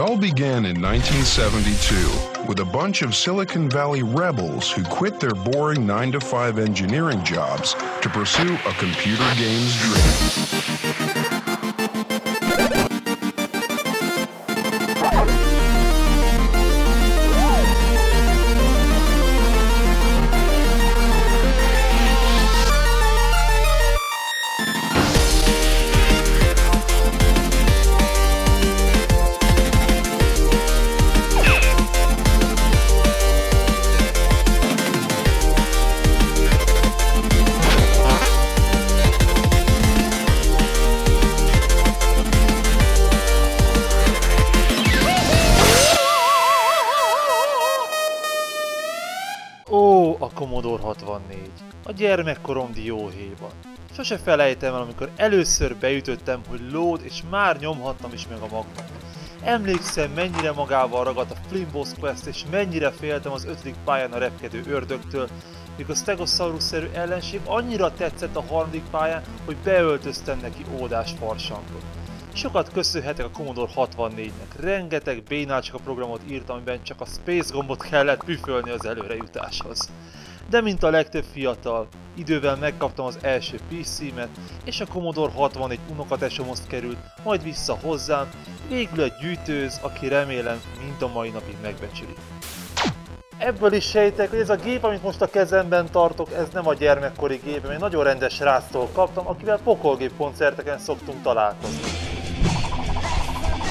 all began in 1972 with a bunch of Silicon Valley rebels who quit their boring 9-to-5 engineering jobs to pursue a computer games dream. Ó, a Commodore 64, a gyermekkorom dióhéjban. Sose felejtem el, amikor először beütöttem, hogy load, és már nyomhattam is meg a magnak. Emlékszem, mennyire magával ragadt a Flimbo's Quest, és mennyire féltem az 5. pályán a repkedő ördögtől, míg a Stegosaurus-szerű ellenség annyira tetszett a 3. pályán, hogy beöltöztem neki ódás farsangot. Sokat köszönhetek a Commodore 64-nek, rengeteg bénácska programot írtam, amiben csak a Space gombot kellett püfölni az előrejutáshoz. De mint a legtöbb fiatal, idővel megkaptam az első PC-met, és a Commodore 64 unokatesomhoz került, majd vissza hozzám, végül egy gyűjtőz, aki remélem mind a mai napig megbecsüli. Ebből is sejtek, hogy ez a gép, amit most a kezemben tartok, ez nem a gyermekkori gépem, egy nagyon rendes sráctól kaptam, akivel pokolgép koncerteken szoktunk találkozni.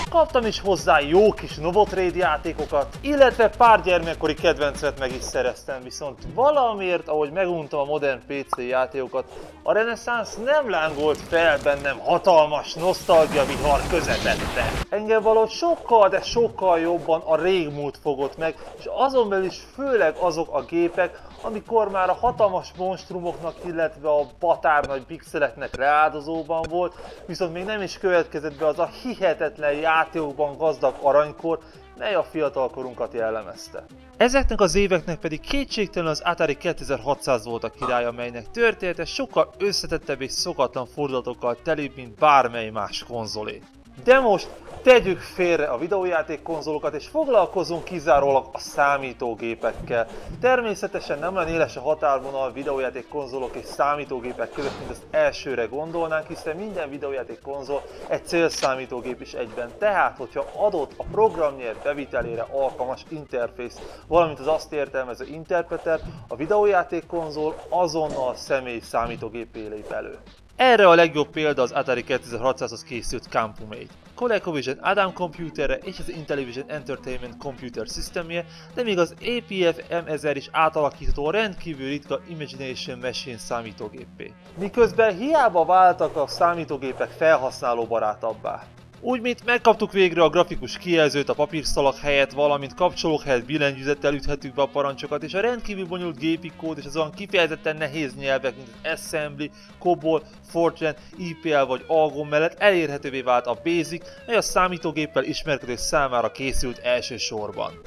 Kaptam is hozzá jó kis Novotrade játékokat, illetve pár gyermekkori kedvencet meg is szereztem, viszont valamiért, ahogy meguntam a modern PC játékokat, a reneszánsz nem lángolt fel bennem hatalmas nosztalgia vihar közepette. Engem valahogy sokkal, de sokkal jobban a régmúlt fogott meg, és azon belül is főleg azok a gépek, amikor már a hatalmas monstrumoknak, illetve a batárnagy pixeleknek leáldozóban volt, viszont még nem is következett be az a hihetetlen játékokban gazdag aranykor, mely a fiatalkorunkat jellemezte. Ezeknek az éveknek pedig kétségtelenül az Atari 2600 volt a király, amelynek története sokkal összetettebb és szokatlan fordulatokkal telibb, mint bármely más konzolé. De most tegyük félre a videójáték konzolokat és foglalkozzunk kizárólag a számítógépekkel. Természetesen nem olyan éles a határvonal a videójáték konzolok és számítógépek között, mint az elsőre gondolnánk, hiszen minden videójáték konzol egy célszámítógép is egyben. Tehát, hogyha adott a programnyer bevitelére alkalmas interfész, valamint az azt értelmező interpreter, a videójáték konzol azonnal személyi számítógépé lép elő. Erre a legjobb példa az Atari 2600-hoz készült CompuMate. ColecoVision Adam Computerre és az Intellivision Entertainment Computer Systemje, de még az APF M1000 is átalakítható a rendkívül ritka Imagination Machine számítógéppé. Miközben hiába váltak a számítógépek felhasználóbarátabbá. Úgy, mint megkaptuk végre a grafikus kijelzőt a papírszalag helyett, valamint kapcsolók helyett billentyűzettel üthetjük be a parancsokat, és a rendkívül bonyolult gépi kód és az olyan kifejezetten nehéz nyelvek, mint az Assembly, COBOL, Fortran, IPL vagy Algon mellett elérhetővé vált a Basic, mely a számítógéppel ismerkedők számára készült elsősorban.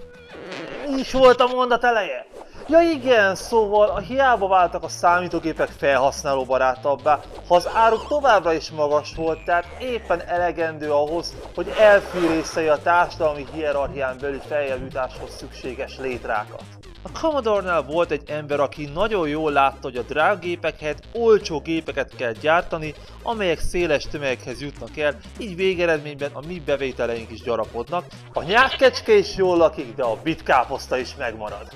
Mi is volt a mondat eleje? Ja igen, szóval hiába váltak a számítógépek felhasználóbarátabbá, ha az áruk továbbra is magas volt, tehát éppen elegendő ahhoz, hogy elfűrészelje a társadalmi hierarchián belüli feljebb jutáshoz szükséges létrákat. A Commodore-nál volt egy ember, aki nagyon jól látta, hogy a drága gépek helyett olcsó gépeket kell gyártani, amelyek széles tömegekhez jutnak el, így végeredményben a mi bevételeink is gyarapodnak. A nyákkecske is jól lakik, de a bitkáposzta is megmarad.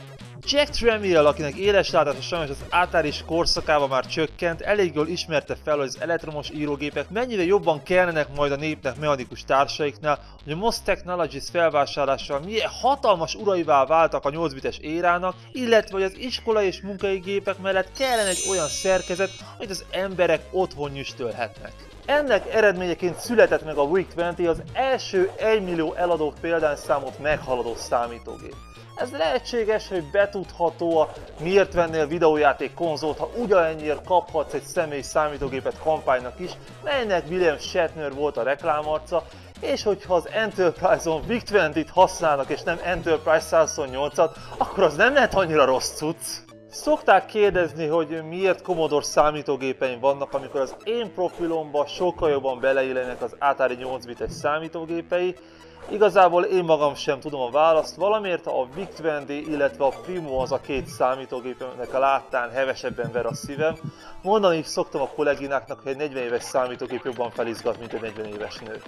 Jack Tramiel, akinek éles látása sajnos az Atari-s korszakában már csökkent, elég jól ismerte fel, hogy az elektromos írógépek mennyire jobban kellenek majd a népnek mechanikus társaiknál, hogy a MOS Technologies felvásárlással milyen hatalmas uraivá váltak a 8-bites érának, illetve hogy az iskolai és munkai gépek mellett kellene egy olyan szerkezet, amit az emberek otthon nyüstölhetnek. Ennek eredményeként született meg a VIC-20, az első 1 millió eladó példányszámot meghaladó számítógép. Ez lehetséges, hogy betudható a miért vennél videójáték konzolt, ha ugyanennyiért kaphatsz egy személyi számítógépet kampánynak is, melynek William Shatner volt a reklámarca, és hogyha az Enterprise-on VIC-20-t használnak és nem Enterprise 128-at, akkor az nem lehet annyira rossz cucc. Szokták kérdezni, hogy miért Commodore számítógépeim vannak, amikor az én profilomba sokkal jobban beleillenek az Atari 8 bites számítógépei. Igazából én magam sem tudom a választ, valamiért a VIC-20, illetve a Primo az a két számítógépemnek a láttán hevesebben ver a szívem. Mondani is szoktam a kollégináknak, hogy egy 40 éves számítógép jobban felizgat, mint egy 40 éves nő.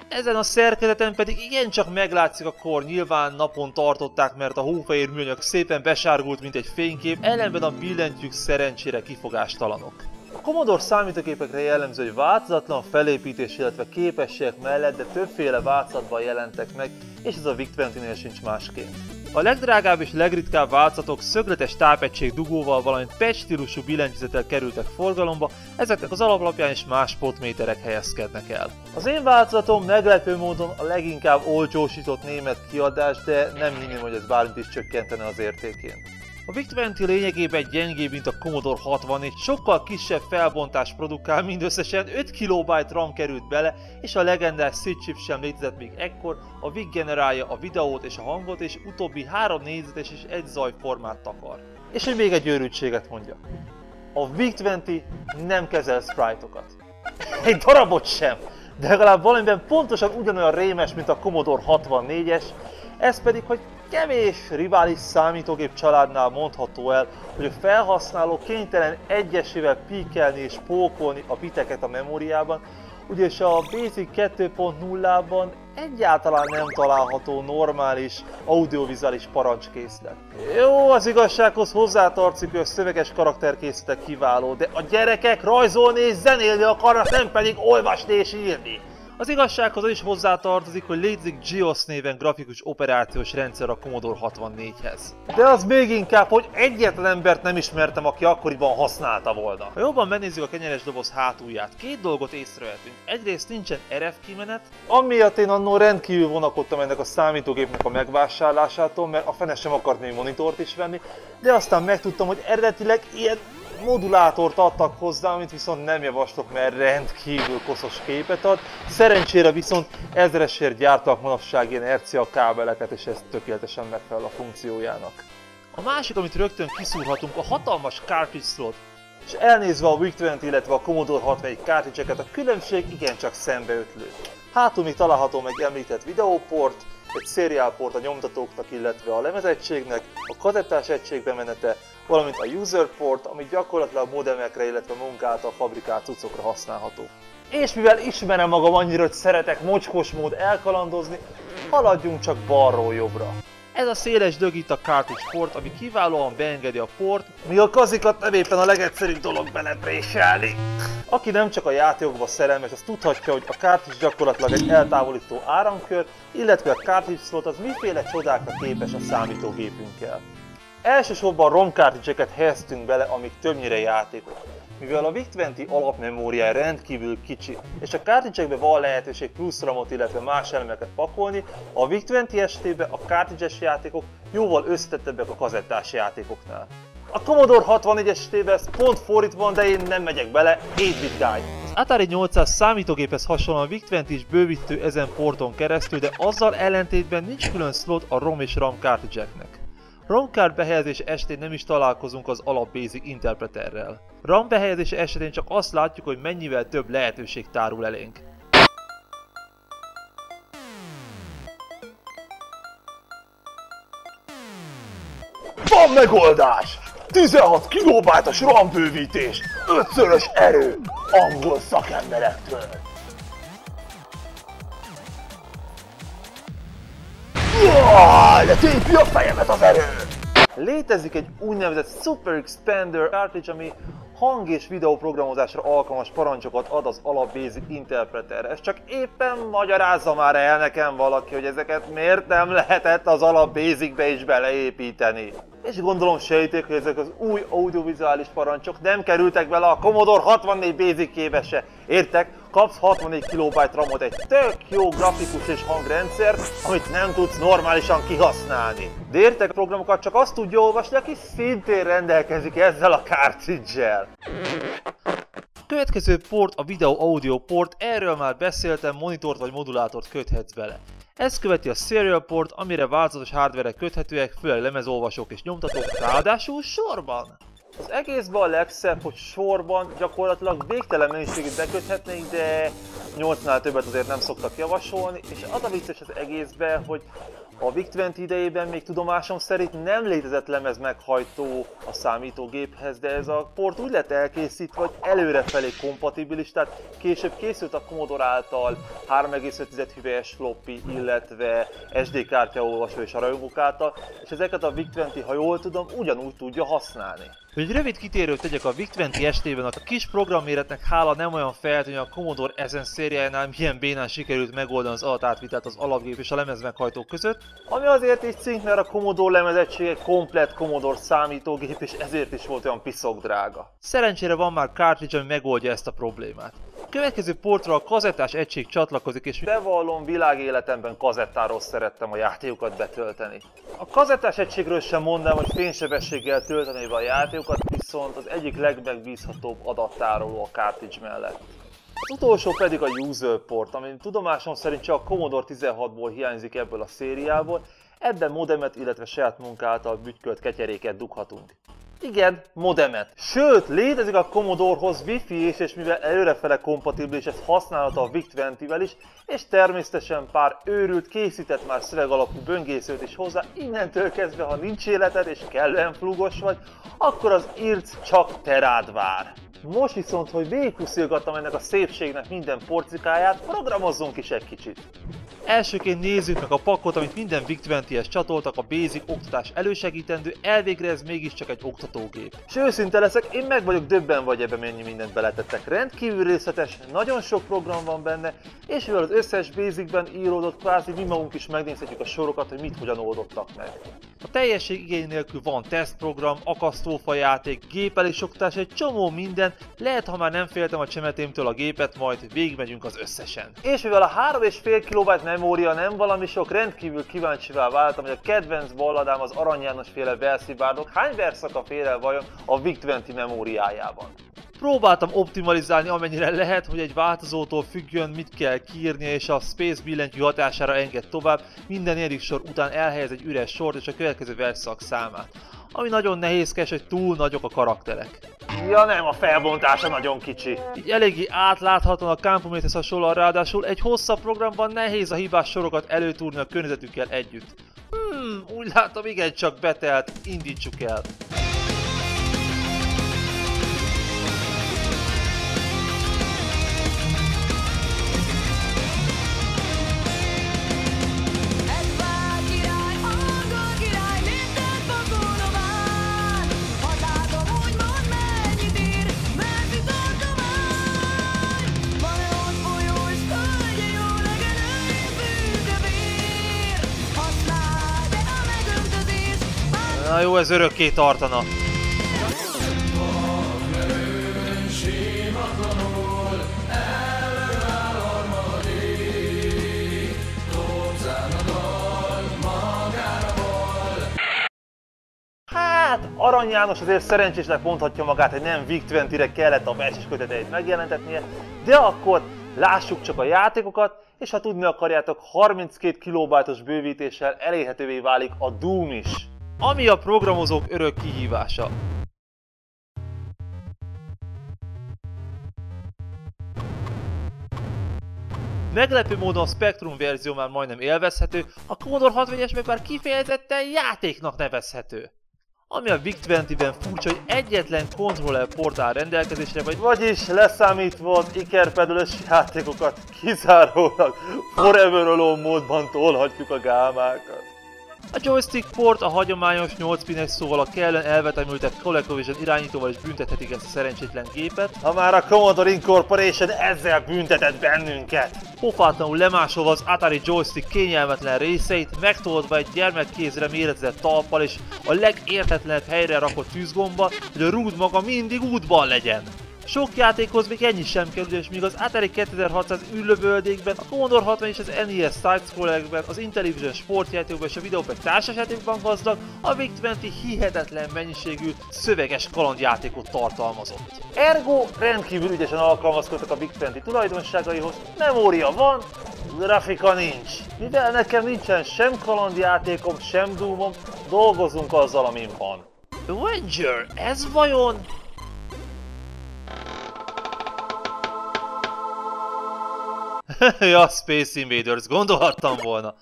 Ezen a szerkezeten pedig igencsak meglátszik a kor, nyilván napon tartották, mert a hófehér műanyag szépen besárgult, mint egy fénykép, ellenben a billentyűk szerencsére kifogástalanok. A Commodore számítógépekre jellemző, hogy változatlan felépítés, illetve képességek mellett, de többféle változatban jelentek meg, és ez a VIC-20-nél sincs másként. A legdrágább és legritkább változatok szögletes tápegység dugóval, valamint patch stílusú billentyűzettel kerültek forgalomba, ezeknek az alaplapján is más potméterek helyezkednek el. Az én változatom meglepő módon a leginkább olcsósított német kiadás, de nem hinném, hogy ez bármit is csökkentene az értékén. A VIC-20 lényegében gyengébb, mint a Commodore 64, sokkal kisebb felbontást produkál, mindösszesen 5 KB RAM került bele, és a legendás SID chip sem létezett még ekkor, a VIC generálja a videót és a hangot, és utóbbi 3 négyzetes és 1 zaj formát takar. És hogy még egy őrültséget mondjak. A VIC-20 nem kezel sprite-okat. Egy darabot sem, de legalább valamiben pontosan ugyanolyan rémes, mint a Commodore 64-es, ez pedig, hogy kevés rivális számítógép családnál mondható el, hogy a felhasználó kénytelen egyesével píkelni és pókolni a biteket a memóriában, ugyanis a Basic 2.0-ban egyáltalán nem található normális audiovizuális parancskészlet. Jó, az igazsághoz hozzátartozik, hogy a szöveges karakterkészletek kiváló, de a gyerekek rajzolni és zenélni akarnak, nem pedig olvasni és írni. Az igazsághoz is hozzátartozik, hogy létezik GEOS néven grafikus operációs rendszer a Commodore 64-hez. De az még inkább, hogy egyetlen embert nem ismertem, aki akkoriban használta volna. Ha jobban megnézzük a kenyeres doboz hátulját, két dolgot észrevehetünk. Egyrészt nincsen RF kimenet, amiatt én annól rendkívül vonakodtam ennek a számítógépnek a megvásárlásától, mert a fene sem akart még monitort is venni, de aztán megtudtam, hogy eredetileg ilyen modulátort adtak hozzá, amit viszont nem javaslok, mert rendkívül koszos képet ad. Szerencsére viszont ezresért gyártak manapság ilyen RCA kábeleket, és ez tökéletesen megfelel a funkciójának. A másik, amit rögtön kiszúrhatunk, a hatalmas cartridge slot. És elnézve a VIC-20, illetve a Commodore 64 cartridge-eket, a különbség igencsak szembeötlő. Hátul még található meg említett videóport, egy szériálport a nyomtatóknak, illetve a lemezegységnek, a kazettás egységbe menete, valamint a user port, ami gyakorlatilag modemekre, illetve munkáltal fabrikált cuccokra használható. És mivel ismerem magam annyira, hogy szeretek mocskos mód elkalandozni, haladjunk csak balról jobbra. Ez a széles dög itt a cartridge port, ami kiválóan beengedi a port, míg a kazikat nem éppen a legegyszerűbb dolog belepréselni. Aki nem csak a játékokba szerelmes, az tudhatja, hogy a cartridge gyakorlatilag egy eltávolító áramkör, illetve a cartridge slot az miféle csodákra képes a számítógépünkkel. Elsősorban ROM cartridge-eket helyeztünk bele, amik többnyire játékok. Mivel a VIC-20 alapmemóriája rendkívül kicsi, és a cartridge-ekbe van lehetőség plusz RAM-ot, illetve más elemeket pakolni, a VIC-20 esetében a cartridge-es játékok jóval összetettebbek a kazettás játékoknál. A Commodore 64 esetében ez pont fordítva van, de én nem megyek bele, 8-bit guy. Az Atari 800 számítógéphez hasonlóan a VIC-20 is bővítő ezen porton keresztül, de azzal ellentétben nincs külön slot a ROM és RAM cartridge-eknek. ROM card behelyezés esetén nem is találkozunk az alap Basic Interpreterrel. RAM behelyezése esetén csak azt látjuk, hogy mennyivel több lehetőség tárul elénk. Van megoldás! 16 KB-os RAM bővítés, 5-szörös erő, angol szakemberektől! De tépi a fejemet az erő! Létezik egy úgynevezett Super Expander cartridge, ami hang- és videóprogramozásra alkalmas parancsokat ad az alap Basic Interpreterre. Ez csak éppen magyarázza már el nekem valaki, hogy ezeket miért nem lehetett az alap Basicbe is beleépíteni. És gondolom sejték, hogy ezek az új audiovizuális parancsok nem kerültek bele a Commodore 64 Basic-jébe se. Értek? Kapsz 64 KB RAM-ot, egy tök jó grafikus és hangrendszert, amit nem tudsz normálisan kihasználni. De értek, a programokat csak azt tudja olvasni, aki szintén rendelkezik ezzel a cartridge-el. Következő port a Video Audio port, erről már beszéltem, monitort vagy modulátort köthetsz bele. Ezt követi a Serial Port, amire változatos hardware-ek köthetőek, főleg lemezolvasók és nyomtatók, ráadásul sorban. Az egészben a legszebb, hogy sorban gyakorlatilag végtelen mennyiségét beköthetnénk, de 8-nál többet azért nem szoktak javasolni, és az a vicces az egészben, hogy a VIC-20 idejében még tudomásom szerint nem létezett lemez meghajtó a számítógéphez, de ez a port úgy lett elkészítve, hogy előrefelé kompatibilis, tehát később készült a Commodore által 3,5 hüvelyes floppy, illetve SD kártyaolvasó és a rajongók által, és ezeket a VIC-20, ha jól tudom, ugyanúgy tudja használni. Hogy egy rövid kitérőt tegyek a VIC-20 estében, a kis programméretnek hála nem olyan feltűnő, a Commodore ezen szériájánál milyen bénán sikerült megoldani az adatátvitelt az alapgép és a lemezmeghajtó között, ami azért is cink, mert a Commodore lemezegység egy komplett Commodore számítógép, és ezért is volt olyan piszok drága. Szerencsére van már cartridge, ami megoldja ezt a problémát. A következő portra a kazettás egység csatlakozik, és bevallom, világéletemben kazettáról szerettem a játékokat betölteni. A kazettás egységről sem mondanám, hogy fénysebességgel tölteni be a játékokat, viszont az egyik legmegbízhatóbb adattároló a cartridge mellett. Az utolsó pedig a User Port, ami tudomásom szerint csak a Commodore 16-ból hiányzik ebből a szériából, ebben modemet, illetve saját munka által bütykölt ketyeréket dughatunk. Igen, modemet. Sőt, létezik a Commodorehoz Wi-Fi is, és mivel előrefele kompatibilis, ez használható a VIC-20-vel is, és természetesen pár őrült készített már szövegalapú böngészőt is hozzá, innentől kezdve, ha nincs életed és kellően flugos vagy, akkor az IRC csak te rád vár. Most viszont, hogy végigpuszilgattam ennek a szépségnek minden porcikáját, programozzunk is egy kicsit. Elsőként nézzük meg a pakkot, amit minden VIC-20-hez csatoltak a Basic oktatás elősegítendő, elvégre ez mégiscsak egy oktatógép. És őszinte leszek, én meg vagyok döbbenve, vagy ebbe mennyi mindent beletettek. Rendkívül részletes, nagyon sok program van benne, és mivel az összes Basicben íródott, kvázi mi magunk is megnézhetjük a sorokat, hogy mit hogyan oldottak meg. A teljesség igény nélkül van tesztprogram, akasztófa játék, gépelés oktatás, egy csomó minden, lehet, ha már nem féltem a csemetémtől a gépet, majd végigmegyünk az összesen. És mivel a 3,5 KB memória nem valami sok, rendkívül kíváncsivá váltam, hogy a kedvenc balladám az Arany János féle verszibárdok hány verszaka fér el vajon a VIC-20 memóriájában. Próbáltam optimalizálni amennyire lehet, hogy egy változótól függjön mit kell kiírnia, és a Space billentyű hatására enged tovább, minden negyedik sor után elhelyez egy üres sort és a következő versszak számát. Ami nagyon nehézkes, hogy túl nagyok a karakterek. Ja nem, a felbontása nagyon kicsi. Így eléggé átláthatóan a Campomatehez hasonlóan, ráadásul egy hosszabb programban nehéz a hibás sorokat előtúrni a környezetükkel együtt. Úgy látom, igencsak betelt, indítsuk el. Na jó, ez örökké tartana. Hát, Arany János azért szerencsésnek mondhatja magát, hogy nem VIC-20-re kellett a verses köteteit megjelentetnie, de akkor lássuk csak a játékokat, és ha tudni akarjátok, 32 kilobájtos bővítéssel elérhetővé válik a Doom is, ami a programozók örök kihívása. Meglepő módon a Spectrum verzió már majdnem élvezhető, a Commodore 64-es meg már kifejezetten játéknak nevezhető. Ami a VIC-20-ben furcsa, hogy egyetlen kontroller port áll rendelkezésre, vagyis leszámítva az ikerpedölös játékokat, kizárólag Forever Alone módban tolhatjuk a gámákat. A joystick port a hagyományos 8 pines, szóval a kellően elvetemültett ColecoVision irányítóval is büntethetik ezt a szerencsétlen gépet, ha már a Commodore Incorporation ezzel büntetett bennünket. Pofátlanul lemásolva az Atari joystick kényelmetlen részeit, megtoldva egy gyermekkézre méretezett talppal és a legértetlenebb helyre rakott tűzgomba, hogy a rúd maga mindig útban legyen. Sok játékhoz még ennyi sem kerül, és míg az Atari 2600 űrlövöldékben, a Commodore 60 és az NES Side-Scrollerekben, az Intellivision sportjátékokban és a videópek társasjátékokban gazdag, a VIC-20 hihetetlen mennyiségű szöveges kalandjátékot tartalmazott. Ergo rendkívül ügyesen alkalmazkodtak a VIC-20 tulajdonságaihoz, memória van, grafika nincs. Mivel nekem nincsen sem kalandjátékom, sem Doomom, dolgozunk azzal, amin van. Avenger, ez vajon? Ja, Space Invaders, gondolhattam volna.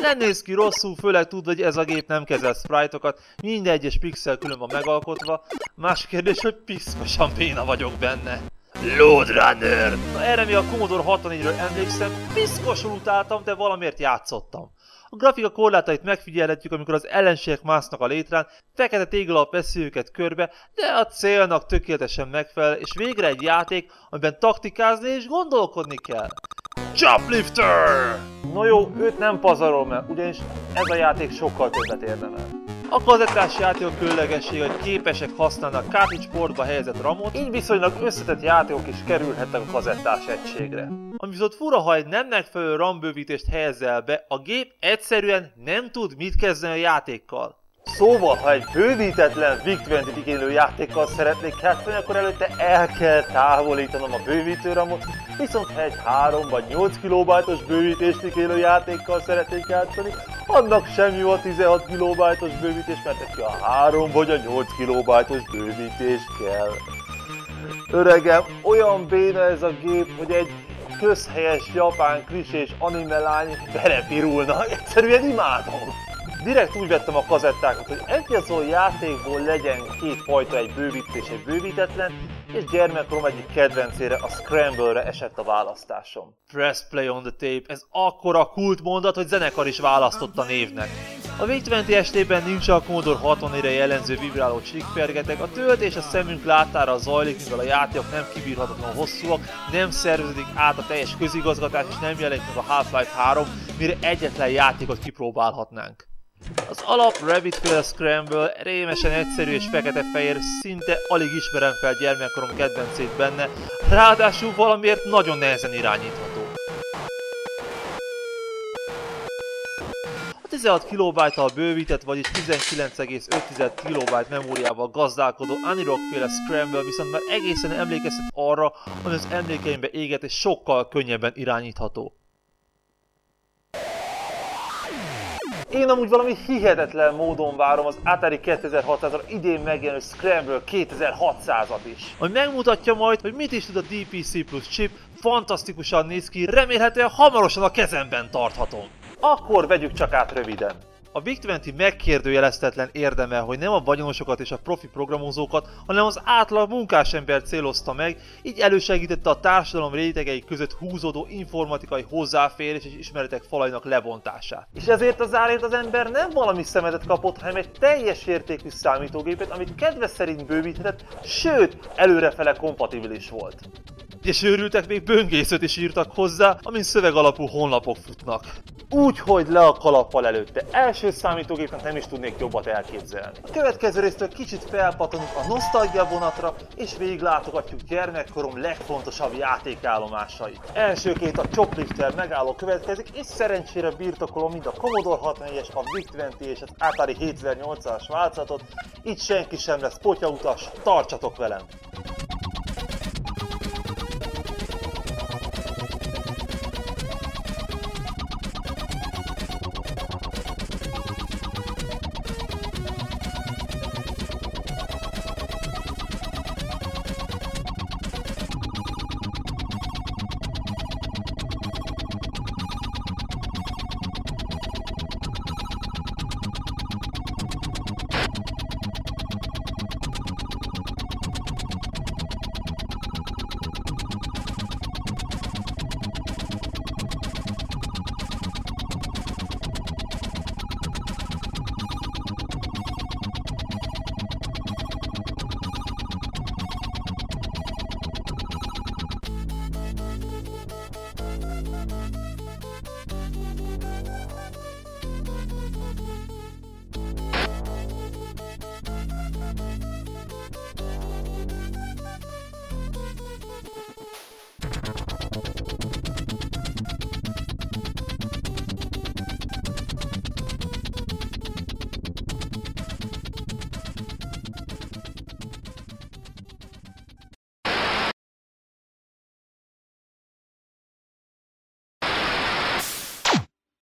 Nem néz ki rosszul, főleg tudod, hogy ez a gép nem kezel sprite-okat, minden egyes pixel külön van megalkotva. Más kérdés, hogy piszkosan béna vagyok benne. Loadrunner! Na, erre még a Commodore 64-ről emlékszem, piszkosul utáltam, de valamiért játszottam. A grafika korlátait megfigyelhetjük, amikor az ellenségek másznak a létrán, fekete téglalap veszi őket körbe, de a célnak tökéletesen megfelel, és végre egy játék, amiben taktikázni és gondolkodni kell. Choplifter! No jó, őt nem pazarolom el, ugyanis ez a játék sokkal többet érdemel. A kazettás játékok különlegessége, hogy képesek használni a cartridge portba helyezett RAM-ot, így viszonylag összetett játékok is kerülhetnek a kazettás egységre. Ami viszont fura, ha egy nem megfelelő RAM bővítést helyezel be, a gép egyszerűen nem tud mit kezdeni a játékkal. Szóval, ha egy bővítetlen VIC-20 igénylő játékkal szeretnék játszani, akkor előtte el kell távolítanom a bővítőramot, viszont ha egy 3 vagy 8 kilobájtos bővítést igénylő játékkal szeretnék játszani, annak sem jó a 16 kilobájtos bővítés, mert neki a 3 vagy a 8 kilobájtos bővítés kell. Öregem, olyan béna ez a gép, hogy egy közhelyes japán klisés anime lány belepirulna, egyszerűen imádom. Direkt úgy vettem a kazettákat, hogy egyazon játékból legyen két fajta, egy bővítés, egy bővítetlen, és gyermekkorom egyik kedvencére, a Scramble-re esett a választásom. Press play on the tape, ez akkora kultmondat, hogy zenekar is választott a névnek. A VIC-20 estében nincs a Commodore 64-re jellemző vibráló csíkfergeteg, a töltés a szemünk látára zajlik, mivel a játékok nem kibírhatatlan hosszúak, nem szerveződik át a teljes közigazgatás, és nem jelenik meg a Half-Life 3, mire egyetlen játékot kipróbálhatnánk. Az alap Rabbit-féle Scramble rémesen egyszerű és fekete-fehér, szinte alig ismerem fel gyermekkorom kedvencét benne, ráadásul valamiért nagyon nehezen irányítható. A 16 kilobájttal bővített, vagyis 19,5 kilobájt memóriával gazdálkodó Anirog-féle Scramble viszont már egészen emlékeztet arra, ami az emlékeimbe éget és sokkal könnyebben irányítható. Én amúgy valami hihetetlen módon várom az Atari 2600-ra idén megjelenő Scramble 2600-at is. Ami megmutatja majd, hogy mit is tud a DPC Plus chip, fantasztikusan néz ki, remélhetően hamarosan a kezemben tarthatom. Akkor vegyük csak át röviden. A VIC-20 megkérdőjelezhetetlen érdeme, hogy nem a vagyonosokat és a profi programozókat, hanem az átlag munkásembert célozta meg, így elősegítette a társadalom rétegei között húzódó informatikai hozzáférés és ismeretek falainak lebontását. És ezért az árért az ember nem valami szemetet kapott, hanem egy teljes értékű számítógépet, amit kedve szerint bővíthetett, sőt, előrefele kompatibilis volt. És őrültek, még böngészőt is írtak hozzá, amin szövegalapú honlapok futnak. Úgyhogy le a kalappal előtte. Első számítógépnek nem is tudnék jobbat elképzelni. A következő résztől kicsit felpatanunk a nosztalgia vonatra, és végiglátogatjuk gyermekkorom legfontosabb játékállomásait. Elsőként a Choplifter megálló következik, és szerencsére birtokolom mind a Commodore 64-es, a VIC-20 és az Atari 7800-as változatot, így senki sem lesz potyautas, tartsatok velem!